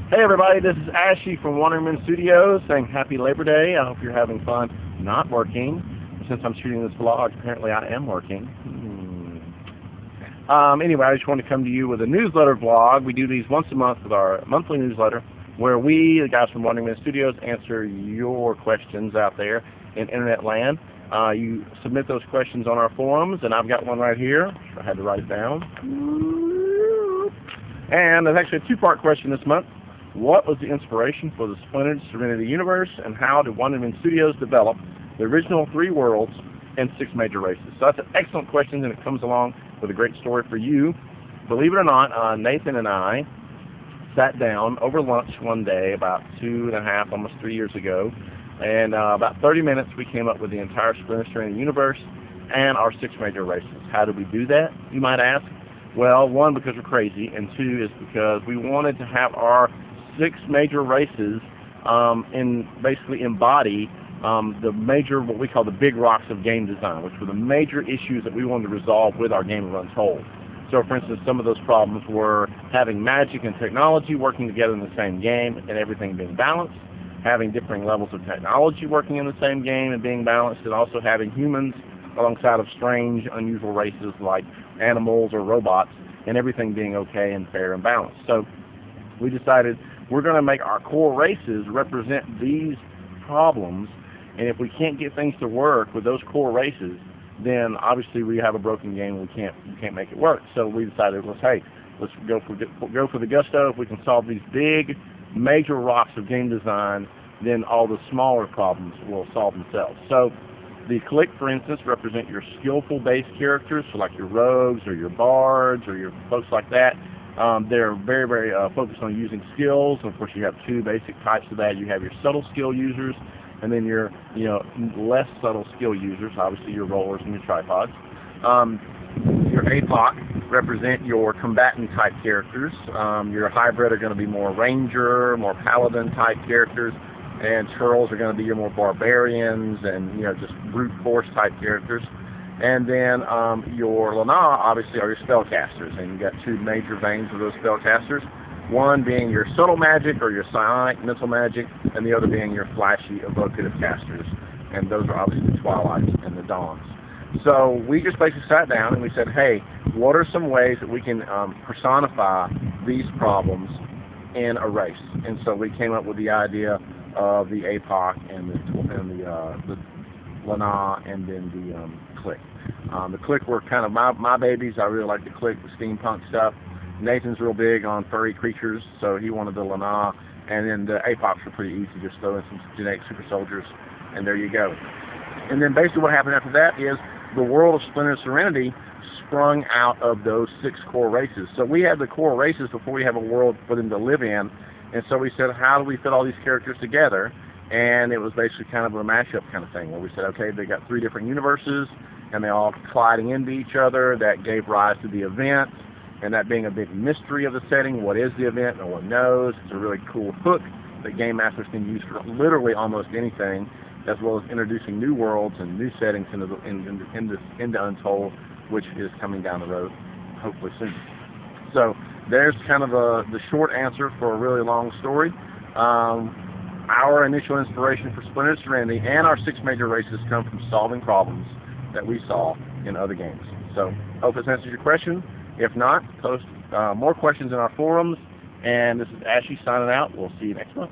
Hey everybody, this is Ashy from Wonderman Studios saying Happy Labor Day. I hope you're having fun not working. Since I'm shooting this vlog, apparently I am working. Anyway, I just want to come to you with a newsletter vlog. We do these once a month with our monthly newsletter where we, the guys from Wonderman Studios, answer your questions out there in internet land. You submit those questions on our forums, and I've got one right here. I had to write it down. And there's actually a two-part question this month. What was the inspiration for the Splintered Serenity universe, and how did Wonderman Studios develop the original 3 worlds and 6 major races? So that's an excellent question, and it comes along with a great story for you. Believe it or not, Nathan and I sat down over lunch one day about 2.5, almost 3 years ago, and about 30 minutes we came up with the entire Splintered Serenity universe and our 6 major races. How did we do that, you might ask? Well, 1, because we're crazy, and 2 is because we wanted to have our 6 major races basically embody the major, what we call the big rocks of game design, which were the major issues that we wanted to resolve with our game of Untold. So, for instance, some of those problems were having magic and technology working together in the same game and everything being balanced, having differing levels of technology working in the same game and being balanced, and also having humans alongside of strange, unusual races like animals or robots, and everything being okay and fair and balanced. So we decided we're going to make our core races represent these problems, and if we can't get things to work with those core races, then obviously we have a broken game and we can't make it work. So we decided, let's go for the gusto. If we can solve these big major rocks of game design, then all the smaller problems will solve themselves. So the clique, for instance, represent your skillful base characters, so like your rogues or your bards or your folks like that. They're very, very focused on using skills. Of course, you have 2 basic types of that. You have your subtle skill users, and then your less subtle skill users, obviously your rollers and your tripods. Your APOC represent your combatant type characters. Your hybrid are going to be more ranger, more paladin type characters, and churls are going to be your more barbarians and just brute force type characters. And then your Lana obviously are your spellcasters, and you've got 2 major veins of those spellcasters. One being your subtle magic or your psionic mental magic, and the other being your flashy evocative casters. And those are obviously the Twilights and the Dawns. So we just basically sat down and we said, hey, what are some ways that we can personify these problems in a race? And so we came up with the idea of the APOC and the Lana and then the clique. The clique were kind of my babies. I really like the clique, the steampunk stuff. Nathan's real big on furry creatures, so he wanted the Lana, and then the APOCs were pretty easy. Just throw in some genetic super soldiers, and there you go. And then basically what happened after that is the world of Splintered Serenity sprung out of those 6 core races. So we had the core races before we have a world for them to live in, and so we said, how do we fit all these characters together? And it was basically kind of a mashup kind of thing, where we said, okay, they got 3 different universes, and they all colliding into each other. That gave rise to the event, and that being a big mystery of the setting. What is the event? No one knows. It's a really cool hook that game masters can use for literally almost anything, as well as introducing new worlds and new settings into Untold, which is coming down the road, hopefully soon. So there's kind of the short answer for a really long story. Our initial inspiration for Splintered Serenity and our 6 major races come from solving problems that we saw in other games. So hope this answers your question. If not, post more questions in our forums. And this is Ashy signing out. We'll see you next month.